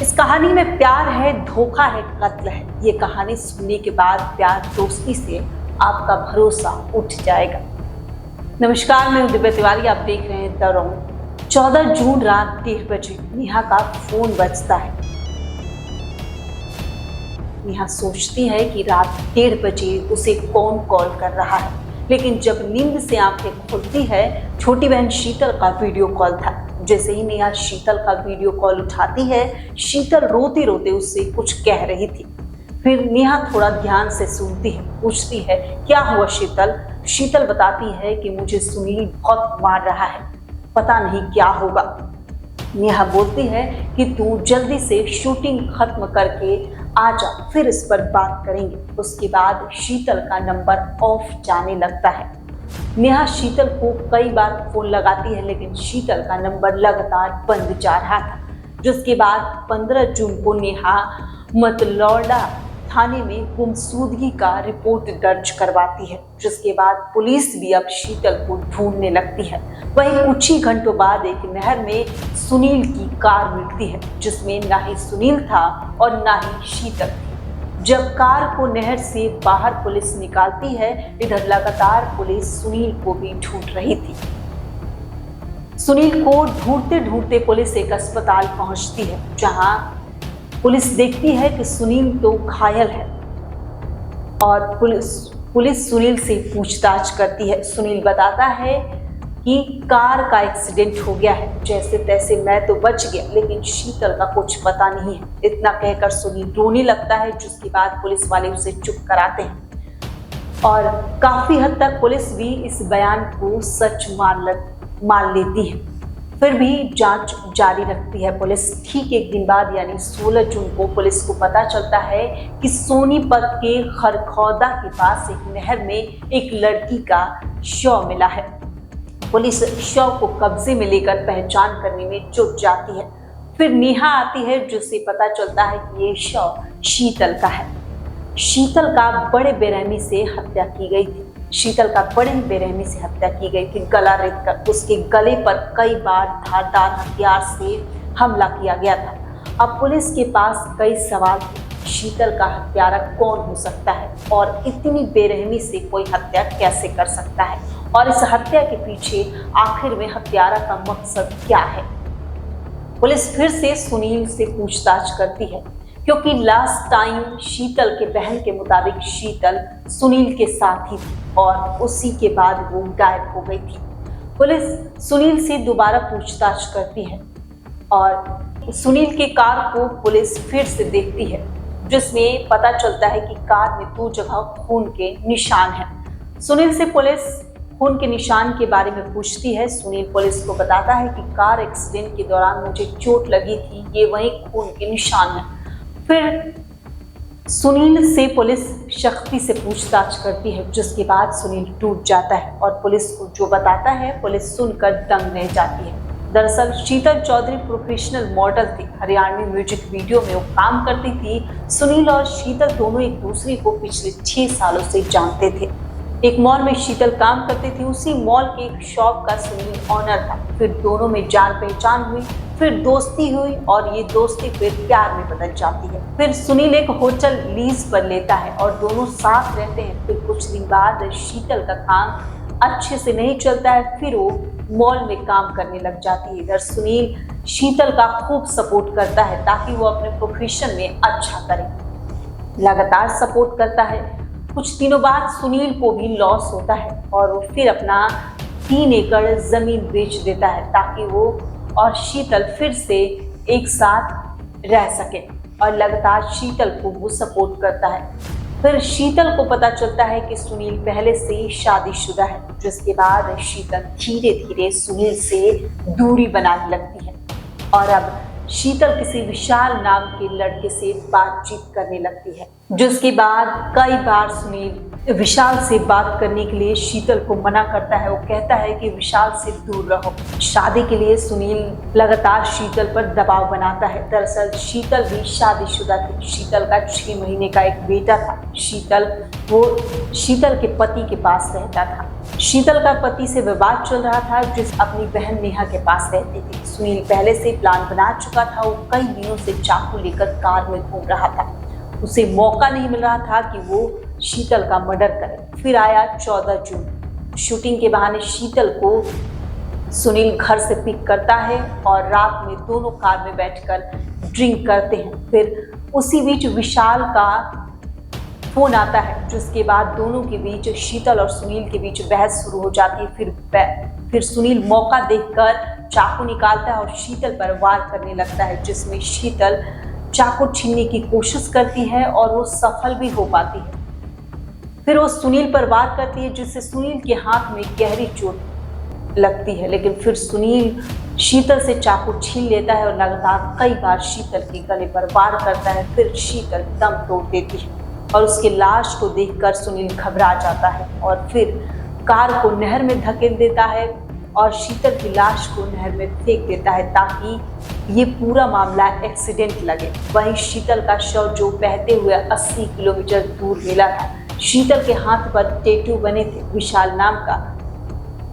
इस कहानी में प्यार है, धोखा है, कत्ल है। ये कहानी सुनने के बाद प्यार दोस्ती से आपका भरोसा उठ जाएगा। नमस्कार, मैं दिव्या तिवारी, आप देख रहे हैं द राउंड। 14 जून रात 1:30 बजे नेहा का फोन बजता है। नेहा सोचती है कि रात 1:30 बजे उसे कौन कॉल कर रहा है, लेकिन जब नींद से आंखें खुलती है, छोटी बहन शीतल का वीडियो कॉल था। जैसे ही नेहा शीतल का वीडियो कॉल उठाती है, शीतल रोते रोते उससे कुछ कह रही थी। फिर नेहा थोड़ा ध्यान से सुनती है, पूछती है क्या हुआ शीतल। शीतल बताती है कि मुझे सुनील बहुत मार रहा है, पता नहीं क्या होगा। नेहा बोलती है कि तू जल्दी से शूटिंग खत्म करके आ जा, फिर इस पर बात करेंगे। उसके बाद शीतल का नंबर ऑफ जाने लगता है। नेहा शीतल को कई बार फोन लगाती है, लेकिन शीतल का नंबर लगातार बंद जा रहा था। जिसके बाद 15 जून को नेहा मतलौडा थाने में गुमशुदगी का रिपोर्ट दर्ज करवाती है। जिसके बाद पुलिस भी अब शीतल को ढूंढने लगती है। वहीं कुछ ही घंटों बाद एक नहर में सुनील की कार मिलती है, जिसमें ना ही सुनील था और ना ही शीतल थी। जब कार को नहर से बाहर पुलिस निकालती है, इधर लगातार पुलिस सुनील को भी ढूंढ रही थी। सुनील को ढूंढते ढूंढते पुलिस एक अस्पताल पहुंचती है, जहां पुलिस देखती है कि सुनील तो घायल है और पुलिस सुनील से पूछताछ करती है। सुनील बताता है कि कार का एक्सीडेंट हो गया है, जैसे तैसे मैं तो बच गया, लेकिन शीतल का कुछ पता नहीं है। इतना कहकर सुनील रोने लगता है, जिसके बाद पुलिस वाले उसे चुप कराते हैं और काफी हद तक पुलिस भी इस बयान को सच मान लेती है। फिर भी जांच जारी रखती है पुलिस। ठीक एक दिन बाद यानी 16 जून को पुलिस को पता चलता है कि सोनीपत के खरखौदा के पास एक नहर में एक लड़की का शव मिला है। पुलिस शव को कब्जे में लेकर पहचान करने में जुट जाती है। फिर नेहा आती है, जिससे पता चलता है कि ये शव शीतल का है। शीतल का बड़े बेरहमी से हत्या की गई थी। गला रेत कर उसके गले पर कई बार धारदार हथियार से हमला किया गया था। अब पुलिस के पास कई सवाल थे। शीतल का हत्यारा कौन हो सकता है और इतनी बेरहमी से कोई हत्या कैसे कर सकता है, और इस हत्या के पीछे आखिर में हत्यारा का मकसद क्या है। पुलिस फिर से सुनील से पूछताछ करती है, क्योंकि लास्ट टाइम शीतल के बहन के मुताबिक शीतल सुनील के साथ ही थी और उसी के बाद वो गायब हो गई थी। पुलिस सुनील से दोबारा पूछताछ करती है और सुनील के कार को पुलिस फिर से देखती है, जिसमें पता चलता है कि कार में 2 जगह खून के निशान हैं। सुनील से पुलिस खून के निशान के बारे में पूछती है। सुनील पुलिस को बताता है कि कार एक्सीडेंट के दौरान मुझे चोट लगी थी, ये वही खून के निशान है। फिर सुनील से पुलिस शक्ति से पूछताछ करती है, जिसके बाद सुनील टूट जाता है और पुलिस को जो बताता है पुलिस सुनकर दंग रह जाती है। दरअसल शीतल चौधरी प्रोफेशनल मॉडल थी। हरियाणवी म्यूजिक वीडियो में वो काम करती थी। सुनील और शीतल दोनों एक दूसरे को पिछले 6 सालों से जानते थे। एक मॉल में शीतल काम करती थी, उसी मॉल के एक शॉप का सुनील ऑनर था। फिर दोनों में जान पहचान हुई, फिर दोस्ती हुई और ये दोस्ती फिर प्यार में बदल जाती है। फिर सुनील एक होटल लीज पर लेता है और दोनों साथ रहते हैं। फिर कुछ दिन बाद शीतल का काम अच्छे से नहीं चलता है, फिर वो मॉल में काम करने लग जाती है। इधर सुनील शीतल का खूब सपोर्ट करता है ताकि वो अपने प्रोफेशन में अच्छा करे, लगातार सपोर्ट करता है। कुछ दिनों बाद सुनील को भी लॉस होता है और वो फिर अपना 3 एकड़ जमीन बेच देता है ताकि वो और शीतल फिर से एक साथ रह सके, और लगातार शीतल को वो सपोर्ट करता है। फिर शीतल को पता चलता है कि सुनील पहले से ही शादीशुदा है, जिसके बाद शीतल धीरे धीरे सुनील से दूरी बनाने लगती है और अब शीतल किसी विशाल नाम के लड़के से बातचीत करने लगती है। जिसके बाद कई बार सुनील विशाल से बात करने के लिए शीतल को मना करता है। वो कहता है कि विशाल से दूर रहो। शादी के लिए सुनील लगातार शीतल पर दबाव बनाता है। दरअसल शीतल भी शादीशुदा थी। शीतल का 6 महीने का एक बेटा था। शीतल के पति के पास रहता था। शीतल का पति से विवाद चल रहा था, जिस अपनी बहन नेहा के पास रहती थी। सुनील पहले से प्लान बना चुका था। वो कई दिनों से चाकू लेकर कार में घूम रहा था। उसे मौका नहीं मिल रहा था कि वो शीतल का मर्डर करे। फिर आया 14 जून। शूटिंग के बहाने शीतल को सुनील घर से पिक करता है और रात में दोनों कार में बैठकर ड्रिंक करते हैं। फिर उसी बीच विशाल का फोन आता है, जिसके बाद दोनों के बीच, शीतल और सुनील के बीच बहस शुरू हो जाती है। फिर सुनील मौका देखकर चाकू निकालता है और शीतल पर वार करने लगता है, जिसमें शीतल चाकू छीनने की कोशिश करती है और वो सफल भी हो पाती है। फिर वो सुनील पर वार करती है, जिससे सुनील के हाथ में गहरी चोट लगती है। लेकिन फिर सुनील शीतल से चाकू छीन लेता है और लगातार कई बार शीतल के गले पर वार करता है। फिर शीतल दम तोड़ देती है और उसके लाश को देखकर सुनील घबरा जाता है और फिर कार को नहर में धकेल देता है और शीतल की लाश को नहर में फेंक देता है, ताकि ये पूरा मामला एक्सीडेंट लगे। वहीं शीतल का शव जो बहते हुए 80 किलोमीटर दूर मिला था। शीतल के हाथ पर टैटू बने थे विशाल नाम का,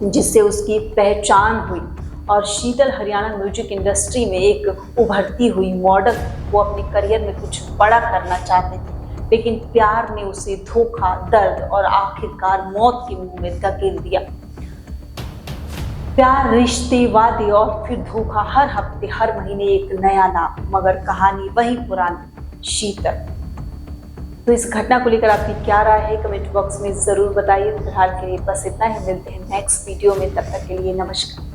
जिससे उसकी पहचान हुई। और शीतल हरियाणा म्यूजिक इंडस्ट्री में एक उभरती हुई मॉडल। वो अपने करियर में कुछ बड़ा करना चाहते थे, लेकिन प्यार ने उसे धोखा, दर्द और आखिरकार मौत के मुंह में धकेल दिया। प्यार, रिश्ते, वादे और फिर धोखा। हर हफ्ते, हर महीने एक नया नाम, मगर कहानी वही पुरानी, शीतल। तो इस घटना को लेकर आपकी क्या राय है, कमेंट बॉक्स में जरूर बताइए। फिलहाल के लिए बस इतना ही। मिलते हैं नेक्स्ट वीडियो में, तब तक के लिए नमस्कार।